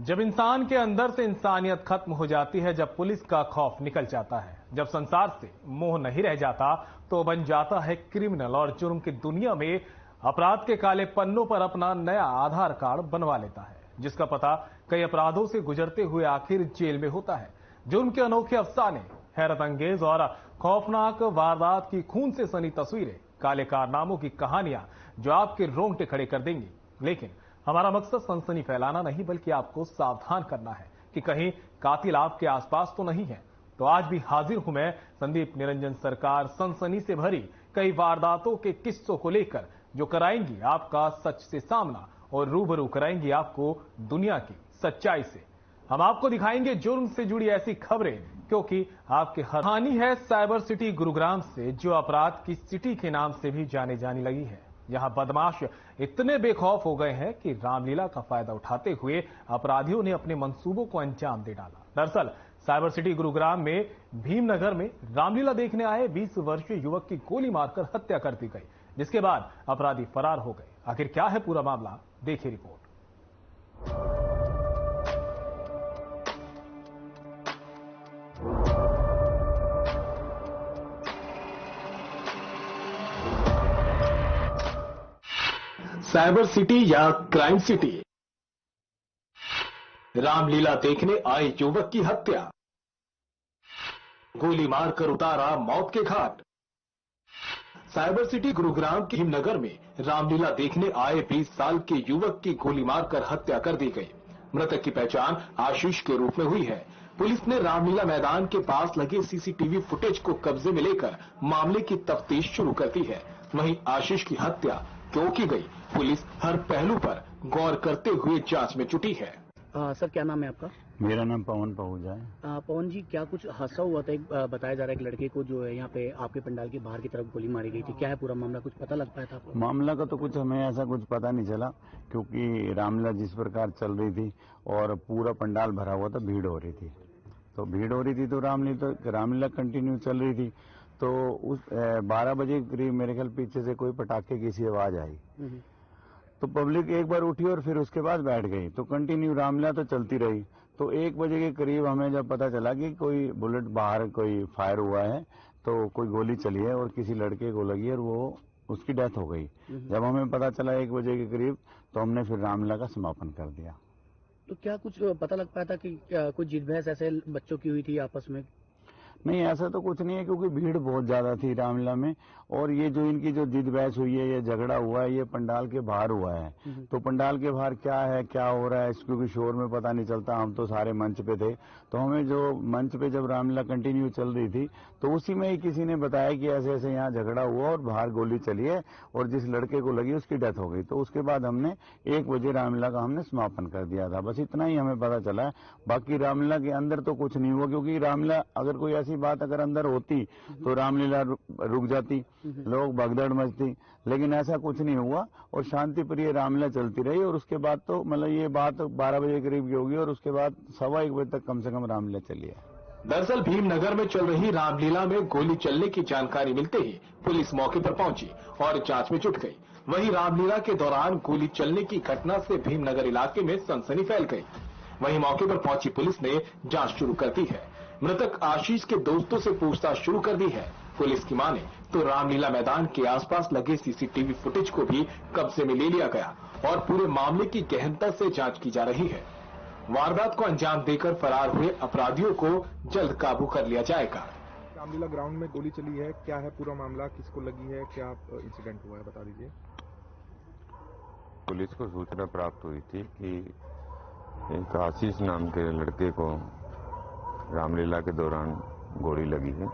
जब इंसान के अंदर से इंसानियत खत्म हो जाती है, जब पुलिस का खौफ निकल जाता है, जब संसार से मोह नहीं रह जाता, तो बन जाता है क्रिमिनल और जुर्म की दुनिया में अपराध के काले पन्नों पर अपना नया आधार कार्ड बनवा लेता है, जिसका पता कई अपराधों से गुजरते हुए आखिर जेल में होता है। जुर्म के अनोखे अफसाने, हैरत अंगेज और खौफनाक वारदात की खून से सनी तस्वीरें, काले कारनामों की कहानियां जो आपके रोंगटे खड़े कर देंगी। लेकिन हमारा मकसद सनसनी फैलाना नहीं, बल्कि आपको सावधान करना है कि कहीं कातिल आपके आसपास तो नहीं है। तो आज भी हाजिर हूं मैं, संदीप निरंजन सरकार, सनसनी से भरी कई वारदातों के किस्सों को लेकर, जो कराएंगी आपका सच से सामना और रूबरू कराएंगी आपको दुनिया की सच्चाई से। हम आपको दिखाएंगे जुर्म से जुड़ी ऐसी खबरें, क्योंकि आपके हर कहानी है साइबर सिटी गुरुग्राम से, जो अपराध की सिटी के नाम से भी जाने जाने लगी है। यहां बदमाश इतने बेखौफ हो गए हैं कि रामलीला का फायदा उठाते हुए अपराधियों ने अपने मंसूबों को अंजाम दे डाला। दरअसल साइबर सिटी गुरुग्राम में भीमनगर में रामलीला देखने आए 20 वर्षीय युवक की गोली मारकर हत्या कर दी गई, जिसके बाद अपराधी फरार हो गए। आखिर क्या है पूरा मामला, देखिए रिपोर्ट। साइबर सिटी या क्राइम सिटी, रामलीला देखने आए युवक की हत्या, गोली मारकर उतारा मौत के घाट। साइबर सिटी गुरुग्राम के भीमनगर में रामलीला देखने आए 20 साल के युवक की गोली मारकर हत्या कर दी गई। मृतक की पहचान आशीष के रूप में हुई है। पुलिस ने रामलीला मैदान के पास लगे सीसीटीवी फुटेज को कब्जे में लेकर मामले की तफ्तीश शुरू कर दी है। वहीं आशीष की हत्या क्यों की गई, पुलिस हर पहलू पर गौर करते हुए जांच में जुटी है। सर, क्या नाम है आपका? मेरा नाम पवन पहूजा है। पवन जी, क्या कुछ हादसा हुआ था? एक बताया जा रहा है एक लड़के को जो है यहाँ पे आपके पंडाल के बाहर की तरफ गोली मारी गई थी। क्या है पूरा मामला, कुछ पता लग पाया था आपको? मामला का तो कुछ हमें ऐसा कुछ पता नहीं चला, क्योंकि रामलीला जिस प्रकार चल रही थी और पूरा पंडाल भरा हुआ था, भीड़ हो रही थी। तो रामलीला कंटिन्यू चल रही थी। तो उस 12 बजे करीब मेरे ख्याल पीछे से कोई पटाखे की सी आवाज आई, तो पब्लिक एक बार उठी और फिर उसके बाद बैठ गई। तो कंटिन्यू रामलीला तो चलती रही। तो 1 बजे के करीब हमें जब पता चला कि कोई बुलेट बाहर कोई फायर हुआ है, तो कोई गोली चली है और किसी लड़के को लगी और वो उसकी डेथ हो गई। जब हमें पता चला 1 बजे के करीब, तो हमने फिर रामलीला का समापन कर दिया। तो क्या कुछ पता लग पाया था कि कुछ जिद बहस ऐसे बच्चों की हुई थी आपस में? नहीं, ऐसा तो कुछ नहीं है, क्योंकि भीड़ बहुत ज्यादा थी रामलीला में। और ये जो इनकी जो जिद बहस हुई है, ये झगड़ा हुआ है, ये पंडाल के बाहर हुआ है। तो पंडाल के बाहर क्या है, क्या हो रहा है, क्योंकि शोर में पता नहीं चलता। हम तो सारे मंच पे थे, तो हमें जो मंच पे जब रामलीला कंटिन्यू चल रही थी, तो उसी में ही किसी ने बताया कि ऐसे ऐसे यहाँ झगड़ा हुआ और बाहर गोली चली है और जिस लड़के को लगी उसकी डेथ हो गई। तो उसके बाद हमने 1 बजे रामलीला का हमने समापन कर दिया था। बस इतना ही हमें पता चला है। बाकी रामलीला के अंदर तो कुछ नहीं हुआ, क्योंकि रामलीला अगर कोई ऐसी बात अगर अंदर होती तो रामलीला रुक जाती, लोग भगदड़ मचती, लेकिन ऐसा कुछ नहीं हुआ और शांति प्रिय रामलीला चलती रही। और उसके बाद तो मतलब ये बात 12 बजे करीब की होगी और उसके बाद 1:15 बजे तक कम से कम रामलीला चली है। दरअसल भीमनगर में चल रही रामलीला में गोली चलने की जानकारी मिलते ही पुलिस मौके पर पहुंची और जांच में जुट गई। वहीं रामलीला के दौरान गोली चलने की घटना से भीमनगर इलाके में सनसनी फैल गई। वहीं मौके पर पहुंची पुलिस ने जांच शुरू कर दी है। मृतक आशीष के दोस्तों से पूछताछ शुरू कर दी है। पुलिस की माने तो रामलीला मैदान के आसपास लगे सीसीटीवी फुटेज को भी कब्जे में ले लिया गया और पूरे मामले की गहनता से जांच की जा रही है। वारदात को अंजाम देकर फरार हुए अपराधियों को जल्द काबू कर लिया जाएगा। रामलीला ग्राउंड में गोली चली है, क्या है पूरा मामला, किसको लगी है, क्या इंसिडेंट हुआ है, बता दीजिए। पुलिस को सूचना प्राप्त हुई थी कि एक आशीष नाम के लड़के को रामलीला के दौरान गोली लगी है,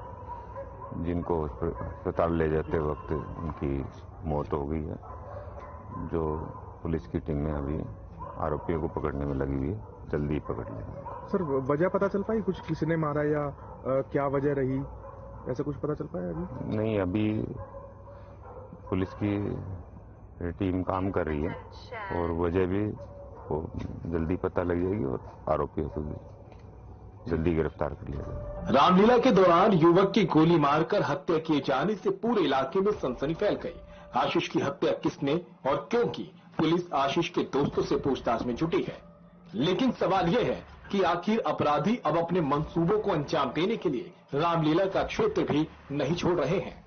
जिनको अस्पताल ले जाते वक्त उनकी मौत हो गई है। जो पुलिस की टीम में अभी आरोपियों को पकड़ने में लगी हुई है, जल्दी पकड़ लेंगे। सर, वजह पता चल पाई, कुछ किसने मारा या क्या वजह रही, ऐसा कुछ पता चल पाया अभी? नहीं, अभी पुलिस की टीम काम कर रही है और वजह भी वो जल्दी पता लग जाएगी और आरोपियों को भी जल्दी गिरफ्तार कर लिया जाएगा। रामलीला के दौरान युवक की गोली मारकर हत्या किए जाने से पूरे इलाके में सनसनी फैल गई। आशीष की हत्या किसने और क्यों की, पुलिस आशीष के दोस्तों से पूछताछ में जुटी है। लेकिन सवाल यह है कि आखिर अपराधी अब अपने मंसूबों को अंजाम देने के लिए रामलीला का क्षेत्र भी नहीं छोड़ रहे हैं।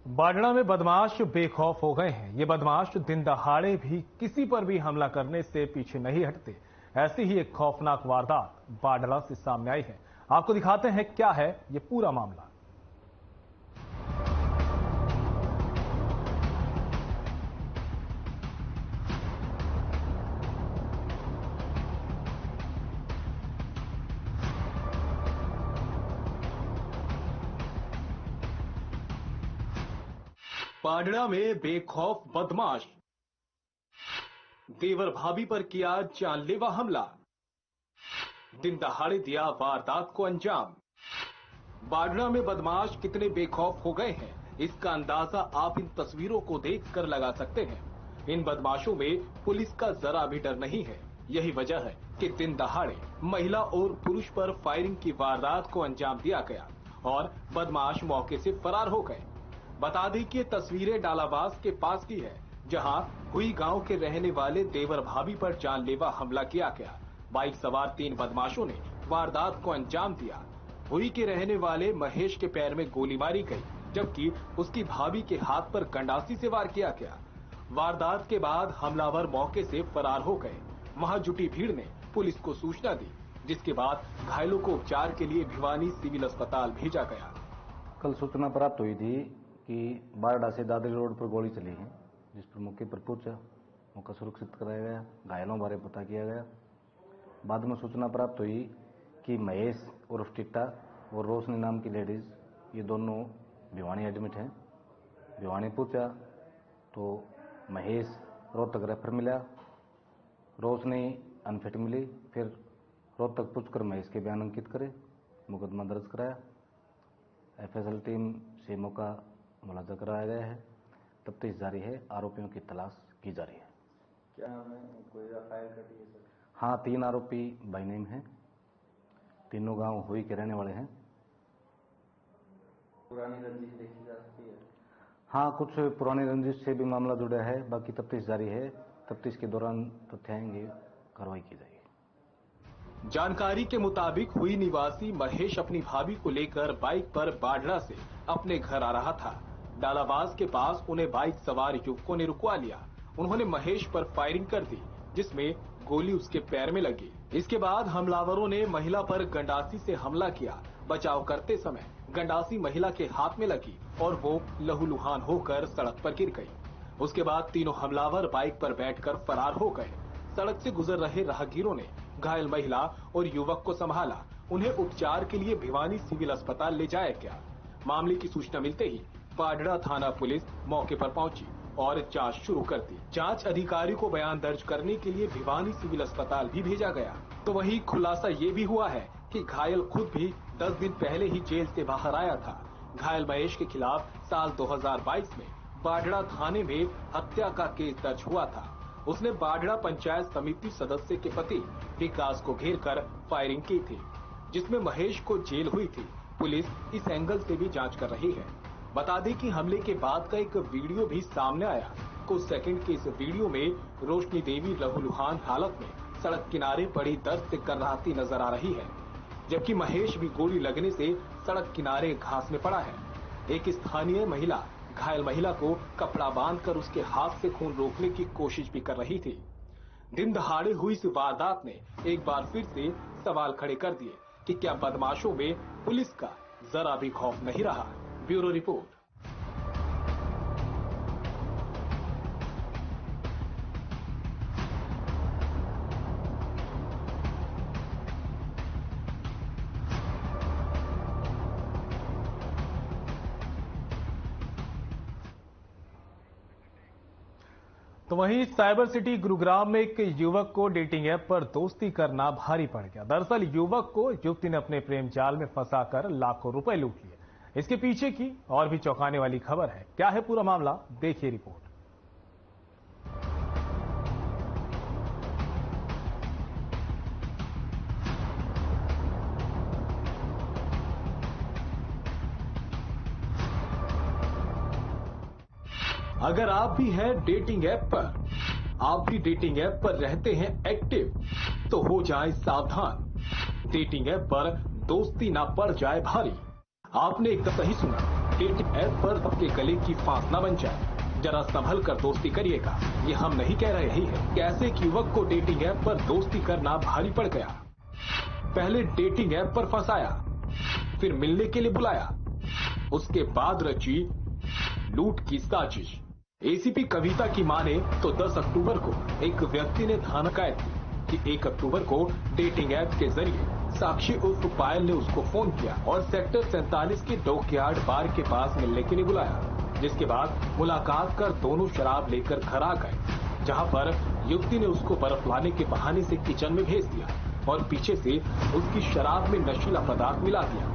बाडड़ा में बदमाश बेखौफ हो गए हैं। ये बदमाश दिन दहाड़े भी किसी पर भी हमला करने से पीछे नहीं हटते। ऐसी ही एक खौफनाक वारदात बाडड़ा से सामने आई है। आपको दिखाते हैं क्या है ये पूरा मामला। बाडड़ा में बेखौफ बदमाश देवर भाभी पर किया जानलेवा हमला, दिन दहाड़े दिया वारदात को अंजाम। बाडड़ा में बदमाश कितने बेखौफ हो गए हैं, इसका अंदाजा आप इन तस्वीरों को देखकर लगा सकते हैं। इन बदमाशों में पुलिस का जरा भी डर नहीं है। यही वजह है कि दिन दहाड़े महिला और पुरुष पर फायरिंग की वारदात को अंजाम दिया गया और बदमाश मौके से फरार हो गए। बता दें कि तस्वीरें डालाबास के पास की है, जहां हुई गांव के रहने वाले देवर भाभी पर जानलेवा हमला किया गया। बाइक सवार 3 बदमाशों ने वारदात को अंजाम दिया। हुई के रहने वाले महेश के पैर में गोली मारी गई, जबकि उसकी भाभी के हाथ पर गंडासी से वार किया गया। वारदात के बाद हमलावर मौके से फरार हो गए। वहां जुटी भीड़ ने पुलिस को सूचना दी, जिसके बाद घायलों को उपचार के लिए भिवानी सिविल अस्पताल भेजा गया। कल सूचना प्राप्त हुई थी कि बारडा से दादरी रोड पर गोली चली है, जिस पर मौके पर पहुंचा, मौका सुरक्षित कराया गया, घायलों बारे पता किया गया। बाद में सूचना प्राप्त हुई कि महेश उर्फ टिट्टा और रोशनी नाम की लेडीज, ये दोनों भिवानी एडमिट हैं। भिवानी पहुंचा तो महेश रोहतक रेफर मिला, रोशनी अनफिट मिली। फिर रोहतक पहुंचकर महेश के बयान अंकित करे, मुकदमा दर्ज कराया। एफएसएल टीम से मौका मुलाजा कराया गया है। तफ्तीश जारी है, आरोपियों की तलाश की जा रही है। क्या हमें कोई एफआईआर कटी है सर? हाँ, 3 आरोपी बाई नेम हैं, तीनों गांव हुई के रहने वाले हैं। पुरानी रंजिश देखी जा सकती है? हाँ, कुछ पुरानी रंजिश से भी मामला जुड़ा है। बाकी तफ्तीश जारी है, तफ्तीश के दौरान तथ्य आएंगे, कार्रवाई की जाएगी। जानकारी के मुताबिक हुई निवासी महेश अपनी भाभी को लेकर बाइक पर बाडड़ा से अपने घर आ रहा था। डालाबास के पास उन्हें बाइक सवार युवकों ने रुकवा लिया। उन्होंने महेश पर फायरिंग कर दी, जिसमें गोली उसके पैर में लगी। इसके बाद हमलावरों ने महिला पर गंडासी से हमला किया। बचाव करते समय गंडासी महिला के हाथ में लगी और वो लहूलुहान होकर सड़क पर गिर गई। उसके बाद तीनों हमलावर बाइक पर बैठकर फरार हो गए। सड़क से गुजर रहे राहगीरों ने घायल महिला और युवक को संभाला। उन्हें उपचार के लिए भिवानी सिविल अस्पताल ले जाया गया। मामले की सूचना मिलते ही बाडड़ा थाना पुलिस मौके पर पहुंची और जांच शुरू कर दी। जांच अधिकारी को बयान दर्ज करने के लिए भिवानी सिविल अस्पताल भी भेजा गया। तो वहीं खुलासा ये भी हुआ है कि घायल खुद भी 10 दिन पहले ही जेल से बाहर आया था। घायल महेश के खिलाफ साल 2022 में बाडड़ा थाने में हत्या का केस दर्ज हुआ था। उसने बाडड़ा पंचायत समिति सदस्य के पति विकास को घेरकर फायरिंग की थी, जिसमें महेश को जेल हुई थी। पुलिस इस एंगल से भी जांच कर रही है। बता दें कि हमले के बाद का एक वीडियो भी सामने आया। कुछ सेकंड के इस वीडियो में रोशनी देवी लहूलुहान हालत में सड़क किनारे पड़ी दस्त कराहती नजर आ रही है, जबकि महेश भी गोली लगने से सड़क किनारे घास में पड़ा है। एक स्थानीय महिला घायल महिला को कपड़ा बांधकर उसके हाथ से खून रोकने की कोशिश भी कर रही थी। दिन दहाड़े हुई इस वारदात ने एक बार फिर से सवाल खड़े कर दिए कि क्या बदमाशों में पुलिस का जरा भी खौफ नहीं रहा। Bureau report. तो वहीं साइबर सिटी गुरुग्राम में एक युवक को डेटिंग ऐप पर दोस्ती करना भारी पड़ गया। दरअसल युवक को युवती ने अपने प्रेम जाल में फंसाकर लाखों रुपए लूट लिए। इसके पीछे की और भी चौंकाने वाली खबर है। क्या है पूरा मामला, देखिए रिपोर्ट। अगर आप भी हैं डेटिंग ऐप पर, आप भी डेटिंग ऐप पर रहते हैं एक्टिव, तो हो जाए सावधान। डेटिंग ऐप पर दोस्ती ना पड़ जाए भारी। आपने एकदम सही सुना, डेटिंग ऐप पर आपके गले की फांस ना बन जाए। जरा संभल कर दोस्ती करिएगा। ये हम नहीं कह रहे ही है कि ऐसे एक युवक को डेटिंग ऐप पर दोस्ती करना भारी पड़ गया। पहले डेटिंग ऐप पर फंसाया, फिर मिलने के लिए बुलाया, उसके बाद रची लूट की साजिश। एसीपी कविता की माने तो 10 अक्टूबर को एक व्यक्ति ने थाना शिकायत की कि 1 अक्टूबर को डेटिंग ऐप के जरिए साक्षी उर्फ पायल ने उसको फोन किया और सेक्टर 47 के डॉकयार्ड बार के पास मिलने के लिए बुलाया, जिसके बाद मुलाकात कर दोनों शराब लेकर घर आ गए, जहां पर युवती ने उसको बर्फ लाने के बहाने से किचन में भेज दिया और पीछे से उसकी शराब में नशीला पदार्थ मिला दिया,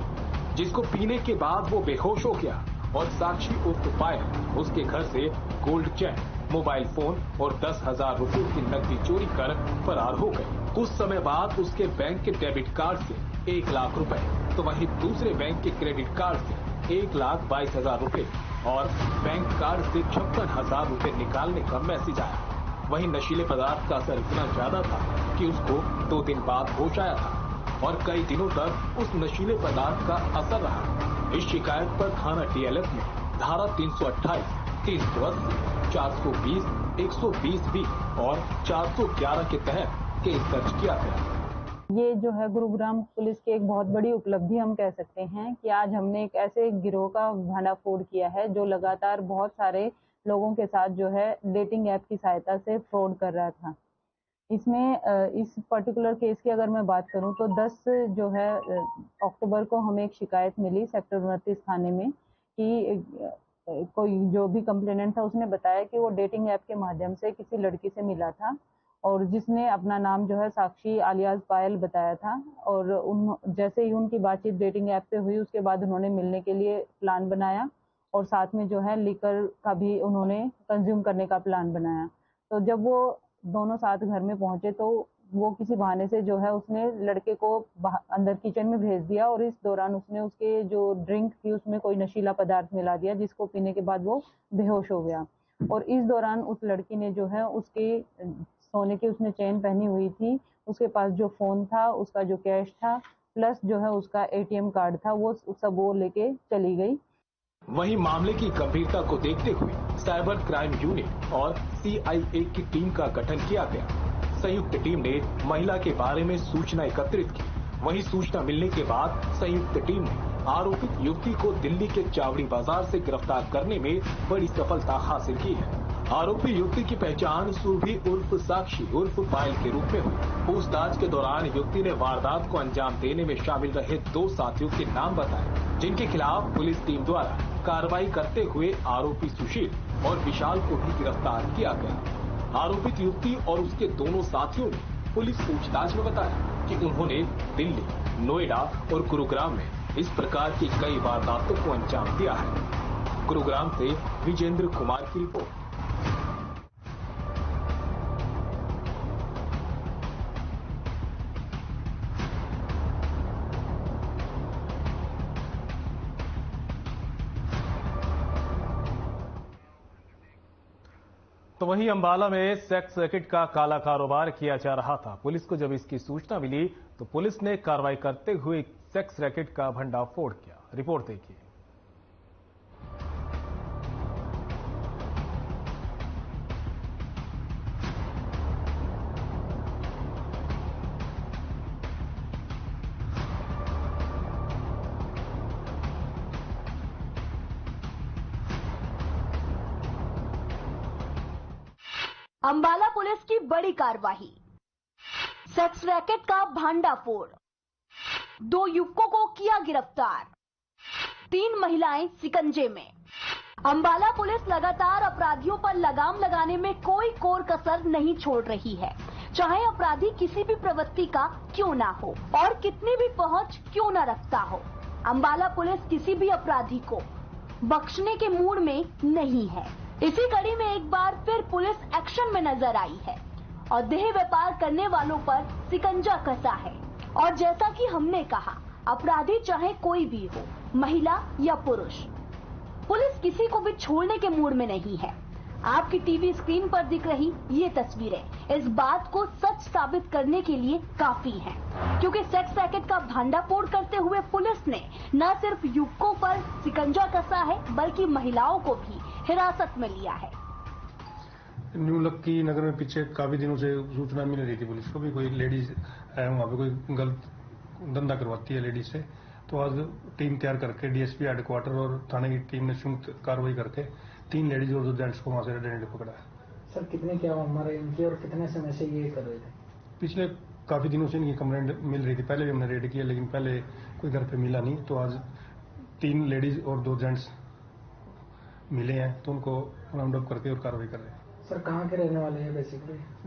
जिसको पीने के बाद वो बेहोश हो गया और साक्षी उर्फ पायल उसके घर से गोल्ड चेन, मोबाइल फोन और 10,000 रुपए की नकदी चोरी कर फरार हो गई। कुछ समय बाद उसके बैंक के डेबिट कार्ड से 1 लाख रुपए, तो वहीं दूसरे बैंक के क्रेडिट कार्ड से 1,22,000 रुपए और बैंक कार्ड से 56,000 रुपए निकालने का मैसेज आया। वहीं नशीले पदार्थ का असर इतना ज्यादा था कि उसको 2 दिन बाद होश आया था और कई दिनों तक उस नशीले पदार्थ का असर रहा। इस शिकायत पर थाना टीएलएफ में धारा 328, 380, 420, 120B और 411 के तहत केस दर्ज किया गया। ये जो है गुरुग्राम पुलिस की एक बहुत बड़ी उपलब्धि हम कह सकते हैं कि आज हमने एक ऐसे गिरोह का भंडाफोड़ किया है जो लगातार बहुत सारे लोगों के साथ जो है डेटिंग ऐप की सहायता से फ्रॉड कर रहा था। इसमें इस पर्टिकुलर केस की अगर मैं बात करूं तो 10 जो है अक्टूबर को हमें एक शिकायत मिली सेक्टर 29 थाने में कि कोई जो भी कंप्लेनेंट था उसने बताया कि वो डेटिंग ऐप के माध्यम से किसी लड़की से मिला था और जिसने अपना नाम जो है साक्षी आलियाज पायल बताया था और जैसे ही उनकी बातचीत डेटिंग ऐप पे हुई उसके बाद उन्होंने मिलने के लिए प्लान बनाया और साथ में जो है लिकर का भी उन्होंने कंज्यूम करने का प्लान बनाया। तो जब वो दोनों साथ घर में पहुंचे तो वो किसी बहाने से जो है उसने लड़के को अंदर किचन में भेज दिया और इस दौरान उसने उसके जो ड्रिंक थी उसमें कोई नशीला पदार्थ मिला दिया, जिसको पीने के बाद वो बेहोश हो गया। और इस दौरान उस लड़की ने जो है उसके सोने की उसने चेन पहनी हुई थी, उसके पास जो फोन था, उसका जो कैश था, प्लस जो है उसका ATM कार्ड था, वो सब वो लेके चली गई। वहीं मामले की गंभीरता को देखते हुए साइबर क्राइम यूनिट और CIA की टीम का गठन किया गया। संयुक्त टीम ने महिला के बारे में सूचना एकत्रित की। वहीं सूचना मिलने के बाद संयुक्त टीम ने आरोपित युवती को दिल्ली के चावड़ी बाजार से गिरफ्तार करने में बड़ी सफलता हासिल की है। आरोपी युवती की पहचान सुरभि उर्फ साक्षी उर्फ पायल के रूप में हुई। पूछताछ के दौरान युवती ने वारदात को अंजाम देने में शामिल रहे 2 साथियों के नाम बताए, जिनके खिलाफ पुलिस टीम द्वारा कार्रवाई करते हुए आरोपी सुशील और विशाल को भी गिरफ्तार किया गया। आरोपित युवती और उसके दोनों साथियों ने पुलिस पूछताछ में बताया कि उन्होंने दिल्ली, नोएडा और गुरुग्राम में इस प्रकार की कई वारदातों को अंजाम दिया है। गुरुग्राम से विजेंद्र कुमार की रिपोर्ट। तो वहीं अंबाला में सेक्स रैकेट का काला कारोबार किया जा रहा था। पुलिस को जब इसकी सूचना मिली तो पुलिस ने कार्रवाई करते हुए सेक्स रैकेट का भंडाफोड़ किया। रिपोर्ट देखिए। अंबाला पुलिस की बड़ी कार्रवाई, सेक्स रैकेट का भंडाफोड़, 2 युवकों को किया गिरफ्तार, 3 महिलाएं शिकंजे में। अंबाला पुलिस लगातार अपराधियों पर लगाम लगाने में कोई कोर कसर नहीं छोड़ रही है, चाहे अपराधी किसी भी प्रवृत्ति का क्यों ना हो और कितनी भी पहुंच क्यों न रखता हो। अंबाला पुलिस किसी भी अपराधी को बख्शने के मूड में नहीं है। इसी कड़ी में एक बार फिर पुलिस एक्शन में नजर आई है और देह व्यापार करने वालों पर शिकंजा कसा है। और जैसा कि हमने कहा, अपराधी चाहे कोई भी हो, महिला या पुरुष, पुलिस किसी को भी छोड़ने के मूड में नहीं है। आपकी टीवी स्क्रीन पर दिख रही ये तस्वीरें इस बात को सच साबित करने के लिए काफी हैं, क्योंकि सेक्स रैकेट का भांडाफोड़ करते हुए पुलिस ने न सिर्फ युवकों पर शिकंजा कसा है बल्कि महिलाओं को भी हिरासत में लिया है। न्यू लक्की नगर में पीछे काफी दिनों से सूचना मिल रही थी पुलिस को भी कोई लेडीज है वहाँ पे कोई गलत धंधा करवाती है लेडीज से, तो आज टीम तैयार करके डीएसपी हेडक्वार्टर और थाने की टीम ने संयुक्त कार्रवाई करके 3 लेडीज और 2 जेंट्स को वहां से रेड पकड़ा है। सर कितने क्या उम्र है इनकी और कितने समय से ये कर रहे थे? पिछले काफी दिनों से इनकी कंप्लेंट मिल रही थी, पहले भी हमने रेड किया लेकिन पहले कोई घर पे मिला नहीं, तो आज 3 लेडीज और 2 जेंट्स मिले हैं तो उनको राउंड अप करके और कार्रवाई कर रहे हैं। सर कहाँ के रहने वाले हैं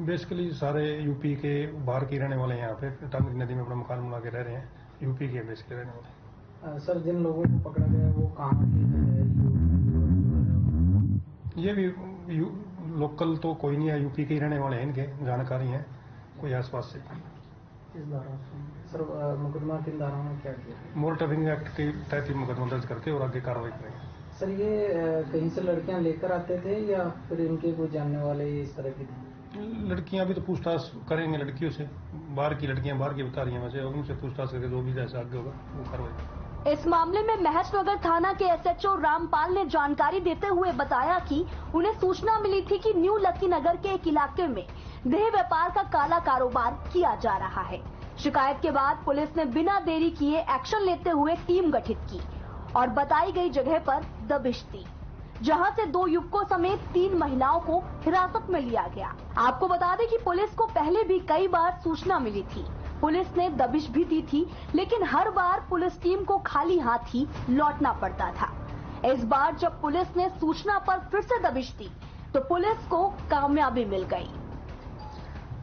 बेसिकली सारे यूपी के बाहर के रहने वाले हैं, यहाँ पे टांगरी नदी में अपना मकान बना के रह रहे हैं, यूपी के बेसिकली रहने वाले। सर जिन लोगों को पकड़ा गया वो कहाँ के हैं? ये भी लोकल तो कोई नहीं है, यूपी के ही रहने वाले हैं, इनके जानकारी हैं कोई आसपास से। इस धारा सर मुकदमा किन धाराओं में क्या किया? मोटर ट्रैफिकिंग एक्ट के तहत ही मुकदमा दर्ज करके और आगे कार्रवाई करेंगे। सर ये कहीं से लड़कियां लेकर आते थे या फिर इनके कोई जानने वाले इस तरह की थी? लड़कियां भी तो पूछताछ करेंगे लड़कियों से, बाहर की लड़कियां बाहर की बता रही हैं वैसे, उनसे पूछताछ करके जो भी जैसा आगे होगा वो कार्रवाई। इस मामले में महेशनगर थाना के एसएचओ रामपाल ने जानकारी देते हुए बताया कि उन्हें सूचना मिली थी कि न्यू लक्की नगर के एक इलाके में देह व्यापार का काला कारोबार किया जा रहा है। शिकायत के बाद पुलिस ने बिना देरी किए एक्शन लेते हुए टीम गठित की और बताई गई जगह पर दबिश दी, जहां से 2 युवकों समेत 3 महिलाओं को हिरासत में लिया गया। आपको बता दें कि पुलिस को पहले भी कई बार सूचना मिली थी, पुलिस ने दबिश भी दी थी, लेकिन हर बार पुलिस टीम को खाली हाथ ही लौटना पड़ता था। इस बार जब पुलिस ने सूचना पर फिर से दबिश दी तो पुलिस को कामयाबी मिल गई।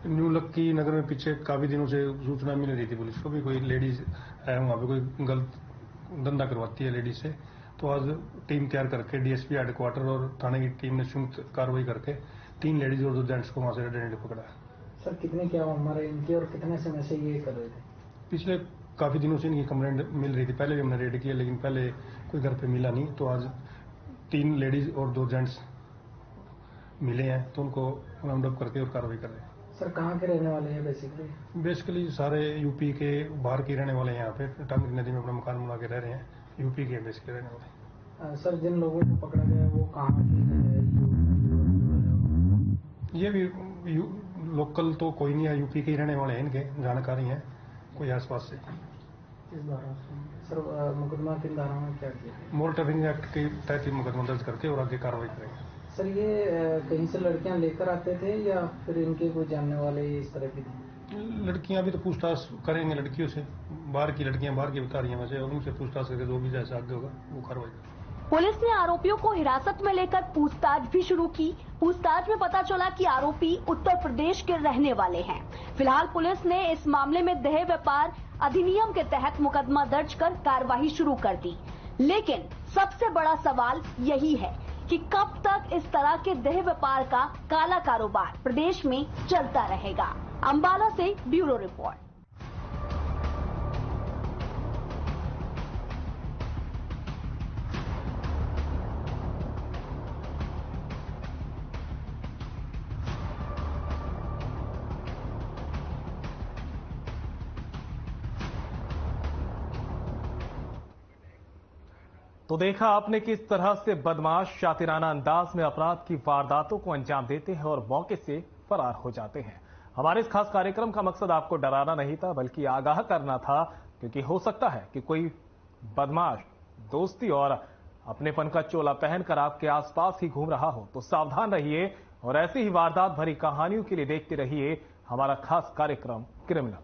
न्यू लक्की नगर में पीछे काफी दिनों से सूचना मिल रही थी पुलिस को भी कोई लेडीज है वहाँ पे कोई गलत धंधा करवाती है लेडीज से, तो आज टीम तैयार करके डीएसपी हेडक्वार्टर और थाने की टीम ने संयुक्त कार्रवाई करके 3 लेडीज और 2 जेंट्स को वहां से रेड पकड़ा है। सर कितने क्या उम्र है इनकी और कितने समय से ये कर रहे थे? पिछले काफी दिनों से इनकी कंप्लेंट मिल रही थी, पहले भी हमने रेड किया लेकिन पहले कोई घर पे मिला नहीं, तो आज 3 लेडीज और 2 जेंट्स मिले हैं तो उनको राउंड अप करके और कार्रवाई कर रहे हैं। सर कहाँ के रहने वाले हैं बेसिकली सारे यूपी के बाहर के रहने वाले हैं, यहाँ पे टांगरी नदी में अपना मकान बना के रह रहे हैं, यूपी के बेसिकली रहने वाले। सर जिन लोगों को पकड़ा गया वो कहाँ के हैं? ये भी लोकल तो कोई नहीं है, यूपी के ही रहने वाले हैं, इनके जानकारी हैं कोई आसपास से। इस धारा सर मुकदमा किन धाराओं में क्या किया? मोटर ट्रैफिकिंग एक्ट के तहत ही मुकदमा दर्ज करके और आगे कार्रवाई करेंगे। सर ये कहीं से लड़कियां लेकर आते थे या फिर इनके कोई जानने वाले इस तरह की थी? लड़कियां भी तो पूछताछ करेंगे लड़कियों से, बाहर की लड़कियां बाहर की बता रही हैं वैसे, उनसे पूछताछ करके जो भी जैसा आगे होगा वो कार्रवाई करेंगे। पुलिस ने आरोपियों को हिरासत में लेकर पूछताछ भी शुरू की। पूछताछ में पता चला कि आरोपी उत्तर प्रदेश के रहने वाले हैं। फिलहाल पुलिस ने इस मामले में देह व्यापार अधिनियम के तहत मुकदमा दर्ज कर कार्यवाही शुरू कर दी, लेकिन सबसे बड़ा सवाल यही है कि कब तक इस तरह के देह व्यापार का काला कारोबार प्रदेश में चलता रहेगा। अंबाला से ब्यूरो रिपोर्ट। तो देखा आपने किस तरह से बदमाश शातिराना अंदाज में अपराध की वारदातों को अंजाम देते हैं और मौके से फरार हो जाते हैं। हमारे इस खास कार्यक्रम का मकसद आपको डराना नहीं था बल्कि आगाह करना था, क्योंकि हो सकता है कि कोई बदमाश दोस्ती और अपनेपन का चोला पहनकर आपके आसपास ही घूम रहा हो। तो सावधान रहिए और ऐसी ही वारदात भरी कहानियों के लिए देखते रहिए हमारा खास कार्यक्रम क्रिमिनल।